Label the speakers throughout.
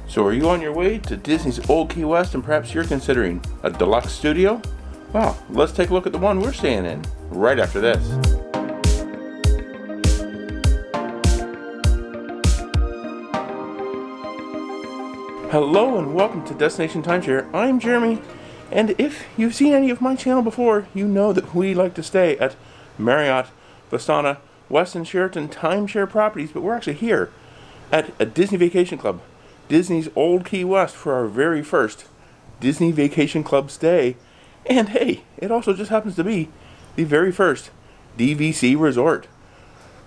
Speaker 1: So are you on your way to Disney's Old Key West and perhaps you're considering a deluxe studio? Well, let's take a look at the one we're staying in right after this. Hello and welcome to Destination Timeshare. I'm Jeremy, and if you've seen any of my channel before, you know that we like to stay at Marriott, Vistana, Westin, Sheraton Timeshare properties, but we're actually here at a Disney Vacation Club, Disney's Old Key West, for our very first Disney Vacation Club stay. And hey, it also just happens to be the very first DVC resort.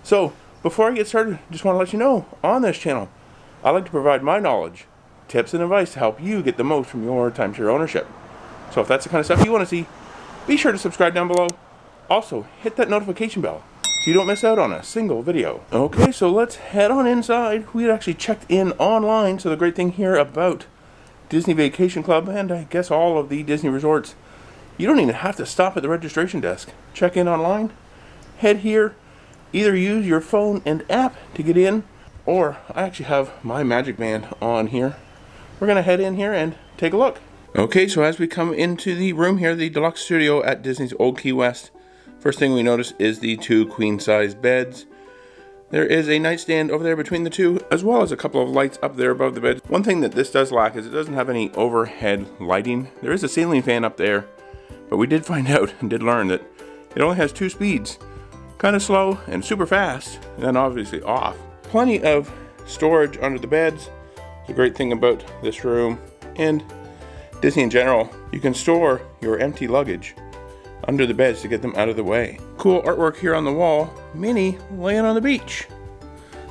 Speaker 1: So, before I get started, just want to let you know, on this channel, I like to provide my knowledge, tips, and advice to help you get the most from your timeshare ownership. So if that's the kind of stuff you want to see, be sure to subscribe down below. Also, hit that notification bell so you don't miss out on a single video. Okay, so let's head on inside. We had actually checked in online, so the great thing here about Disney Vacation Club, and I guess all of the Disney resorts, you don't even have to stop at the registration desk. Check in online, head here, either use your phone and app to get in, or I actually have my Magic Band on here. We're gonna head in here and take a look. Okay, so as we come into the room here, the deluxe studio at Disney's Old Key West, first thing we notice is the two queen-size beds. There is a nightstand over there between the two, as well as a couple of lights up there above the bed. One thing that this does lack is it doesn't have any overhead lighting. There is a ceiling fan up there, but we did find out and did learn that it only has 2 speeds. Kind of slow and super fast, and then obviously off. Plenty of storage under the beds. The great thing about this room, and Disney in general, you can store your empty luggage under the beds to get them out of the way. Cool artwork here on the wall, Minnie laying on the beach.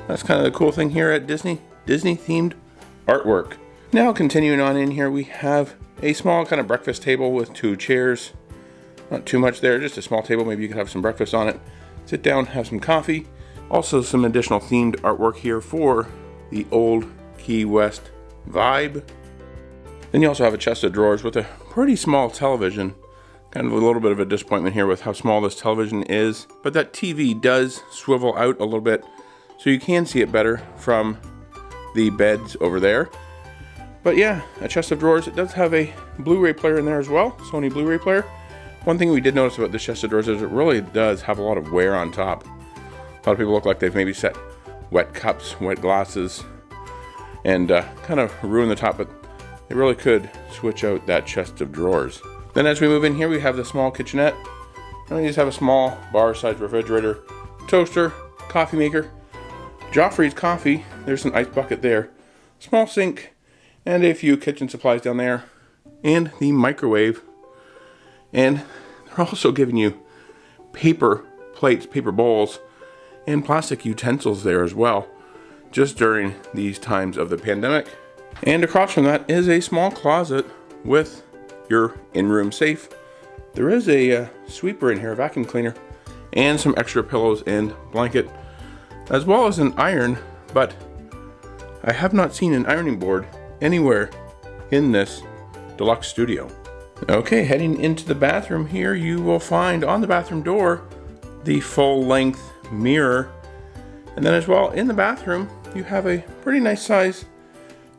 Speaker 1: That's kind of the cool thing here at Disney themed artwork. Now continuing on in here, we have a small kind of breakfast table with 2 chairs. Not too much there, just a small table, maybe you could have some breakfast on it. Sit down, have some coffee. Also some additional themed artwork here for the Old Key West vibe. Then you also have a chest of drawers with a pretty small television. Kind of a little bit of a disappointment here with how small this television is, but that TV does swivel out a little bit, so you can see it better from the beds over there. But yeah, a chest of drawers. It does have a Blu-ray player in there as well, Sony Blu-ray player. One thing we did notice about this chest of drawers is it really does have a lot of wear on top. A lot of people look like they've maybe set wet cups, wet glasses, and kind of ruin the top, but they really could switch out that chest of drawers. Then as we move in here, we have the small kitchenette. And we just have a small bar-sized refrigerator, toaster, coffee maker, Joffrey's coffee, there's an ice bucket there, small sink, and a few kitchen supplies down there, and the microwave. And they're also giving you paper plates, paper bowls, and plastic utensils there as well, just during these times of the pandemic. And across from that is a small closet with your in-room safe. There is a sweeper in here, a vacuum cleaner, and some extra pillows and blanket, as well as an iron, but I have not seen an ironing board anywhere in this deluxe studio. Okay, heading into the bathroom here, you will find on the bathroom door the full-length mirror, and then as well in the bathroom you have a pretty nice size,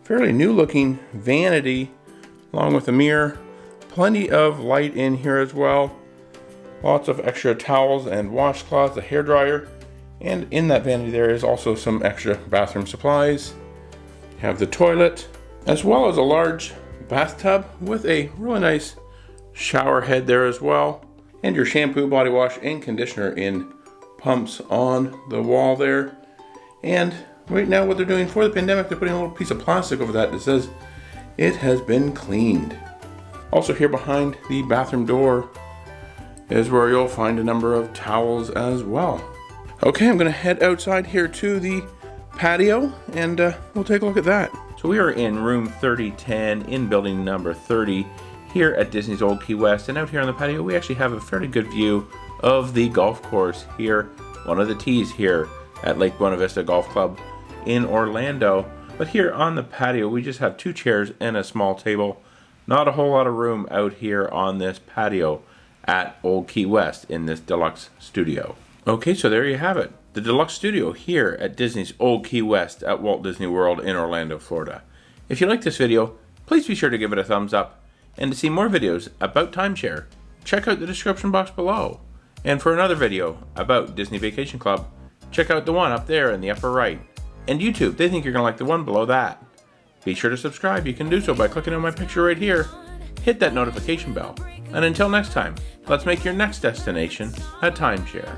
Speaker 1: fairly new-looking vanity along with a mirror. Plenty of light in here as well. Lots of extra towels and washcloths, a hairdryer, and in that vanity there is also some extra bathroom supplies. You have the toilet, as well as a large bathtub with a really nice shower head there as well. And your shampoo, body wash, and conditioner in pumps on the wall there. And right now what they're doing for the pandemic, they're putting a little piece of plastic over that says it has been cleaned. Also here behind the bathroom door is where you'll find a number of towels as well. Okay, I'm gonna head outside here to the patio and we'll take a look at that. So we are in room 3010 in building number 30 here at Disney's Old Key West, and out here on the patio we actually have a fairly good view of the golf course here, one of the tees here at Lake Buena Vista Golf Club in Orlando. But here on the patio we just have 2 chairs and a small table. Not a whole lot of room out here on this patio at Old Key West in this deluxe studio. Okay, so there you have it. The deluxe studio here at Disney's Old Key West at Walt Disney World in Orlando, Florida. If you like this video, please be sure to give it a thumbs up. And to see more videos about timeshare, check out the description box below. And for another video about Disney Vacation Club, check out the one up there in the upper right. And YouTube, they think you're going to like the one below that. Be sure to subscribe. You can do so by clicking on my picture right here. Hit that notification bell. And until next time, let's make your next destination a timeshare.